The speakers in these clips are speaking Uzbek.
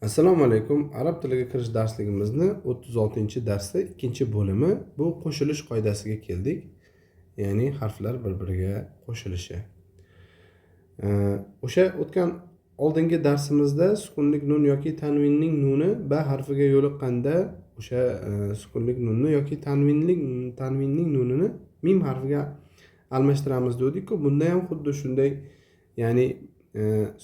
Assalomu alaykum. Arab tiliga kirish darsligimizni 36-darsda 2-bo'limi bu qo'shilish qoidasiga keldik. Ya'ni harflar bir-biriga qo'shilishi. O'sha o'tgan oldingi darsimizda sukunlik nun yoki tanvinning nuni ba harfiga yo'liqqanda o'sha sukunlik nunni yoki tanvinning nunini mim harfiga almashtiramiz dedik-ku. Bunda ham xuddi shunday, ya'ni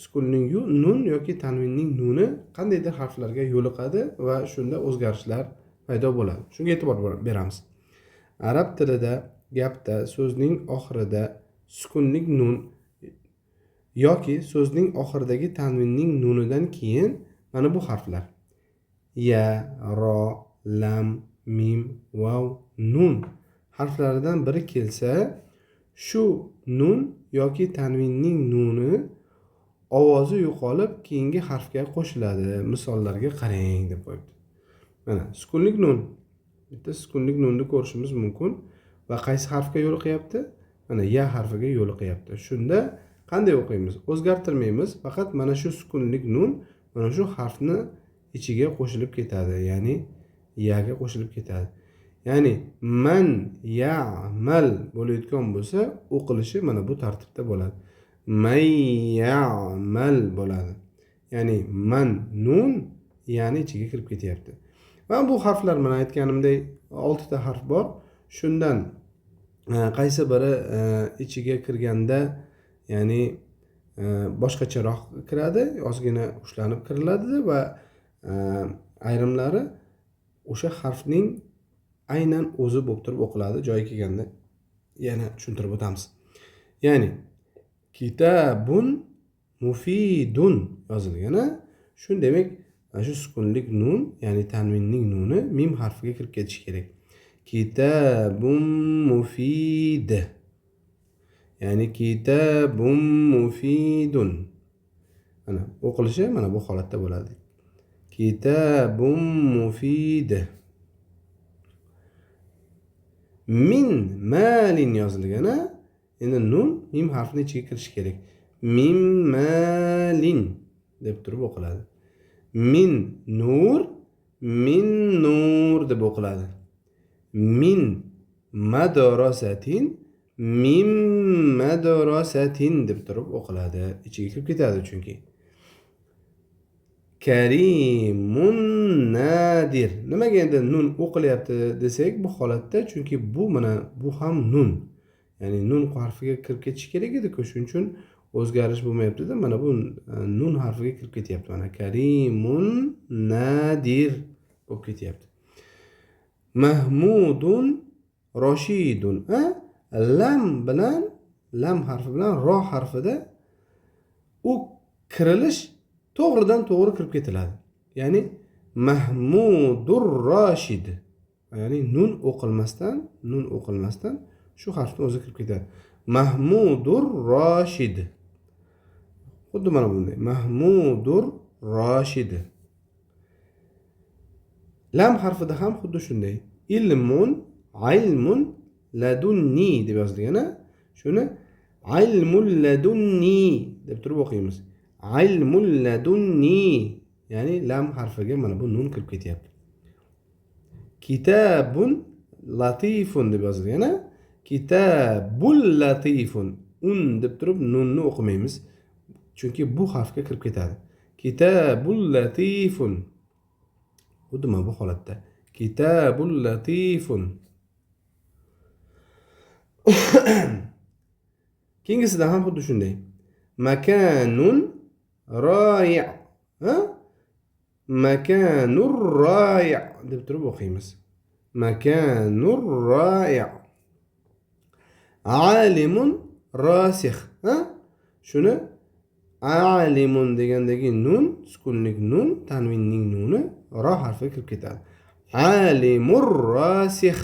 sukunning nun yoki tanvinning nuni qandaydir harflarga yo'liqadi va shunda o'zgarishlar paydo bo'ladi. Shunga e'tibor beramiz. Arab tilida gapda so'zning oxirida sukunlik nun yoki so'zning oxiridagi tanvinning nunidan keyin mana bu harflar ya, ro, lam, mim, vav, nun harflaridan biri kelsa, shu nun yoki tanvinning nuni ovozi yo'qolib keyingi harfga qo'shiladi. Misollarga qarang deb qo'yibdi. Mana sukunlik nun. Bitta sukunlik nunni ko'rishimiz mumkin va qaysi harfga yo'liqyapti? Mana ya harfiga yo'liqyapti. Shunda qanday o'qiymiz? O'zgartirmaymiz, faqat mana shu sukunlik nun mana shu harfni ichiga qo'shilib ketadi, ya'ni yaga qo'shilib ketadi. Ya'ni man ya'mal bo'layotgan bo'lsa, o'qilishi mana bu tartibda bo'ladi. Man ya'mal bo'ladi. Ya'ni man nun ya'ni ichiga kirib ketyapti. Va bu harflar mana aytganimdek 6 ta harf bor. Shundan qaysi biri ichiga kirganda, ya'ni boshqacharoq kiradi, ozgina ushlanib kiriladi va ayrimlari o'sha harfning aynan o'zi bo'lib turib o'qiladi. Joyi kelganda yana tushuntirib o'tamiz. Ya'ni kitabun mufidun yozilgani, shu demak shu sukunlik nun ya'ni tanvinning nuni mim harfiga kirib ketishi kerak. Kitabun mufid. Ya'ni kitabun mufidun. Mana o'qilishi mana bu holatda bo'ladi. Kitabun mufid. Min malin yozilgani, endi nun mim harfini ichiga kirishi kerak. Min malin deb turib o'qiladi. Min nur deb o'qiladi. Min madrasatin madrasatin deb turib o'qiladi. Ichiga kirib ketadi chunki. Karimun nadir. Nimaga endi nun o'qilyapti desak, bu holatda chunki bu mana bu ham nun. Ya'ni nun harfiga kirib ketishi kerak edi-ku, shuning uchun o'zgarish bo'lmayapti-da. Mana bu nun harfiga kirib ketyapti. Mana karimun nadir bo'lib ketyapti. Mahmudun roshidun. Lam harfi bilan ro harfida u kirilish to'g'ridan to'g'ri kirib ketiladi. Ya'ni Mahmudur Rashid. Ya'ni nun o'qilmasdan shu harfni o'zi kirib ketadi. Mahmudur Rashid. Xuddi mana bunday. Mahmudur Rashid. Lam harfida ham xuddi shunday. Ilmun ladunni deb yozilgan. Shuni ilmul ladunni deb turib o'qiymiz. Ilmul ladunni, ya'ni lam harfiga mana bu nun kirib ketyapti. Kitabun latifun deb yozilgan. Kitabul latifun. Deb turib nunni o'qimaymiz, chunki bu harfga kirib ketadi. Kitabul latifun. Xuddi mana bu holatda. Kitabul latifun. Keyingisida ham xuddi shunday. Makanun roy'. Makanur roy' deb turib o'qiymiz. Makanur roy'. Alimun rasikh. Shuni alimun degandagi nun, sukunlik nun, tanvinning nuni ro harfiga kirib ketadi. Alimur rasikh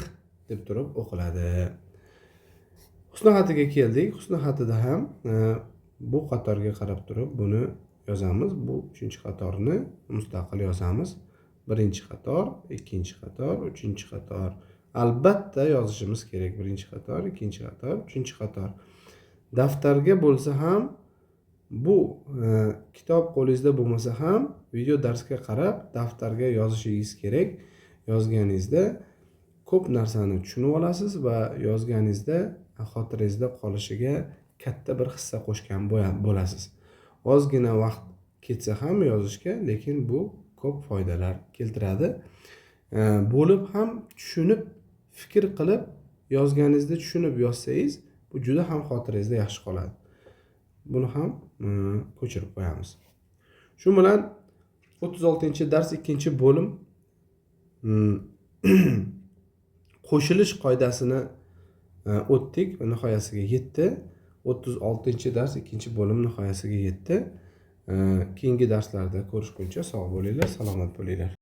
deb turib o'qiladi. Husnixatiga keldik. Husnixatida ham bu qatorga qarab turib buni yozamiz. Bu 3-qatorni mustaqil yozamiz. 1-qator, 2-qator, 3-qator. Albatta yozishimiz kerak. 1-qator, 2-qator, 3-qator. Daftarga bo'lsa ham bu kitob qo'lingizda bo'lmasa ham video darsga qarab daftarga yozishingiz kerak. Yozganingizda ko'p narsani tushunib olasiz va yozganingizda xotirangizda qolishiga katta bir hissa qo'shgan bo'lasiz. Ozgina vaqt ketsa ham yozishga, lekin bu ko'p foydalar keltiradi. Bo'lib ham tushunib, fikr qilib yozganingizda tushunib yozsangiz, bu juda ham xotirangizda yaxshi qoladi. Buni ham ko'chirib qo'yamiz. Shu bilan 36-dars 2-bo'lim qo'shilish qoidasini o'tdik va nihoyasiga yetdi. 36-dars 2-bo'lim nihoyasiga yetdi. Keyingi darslarda ko'rishguncha sog' bo'linglar, salomat bo'linglar.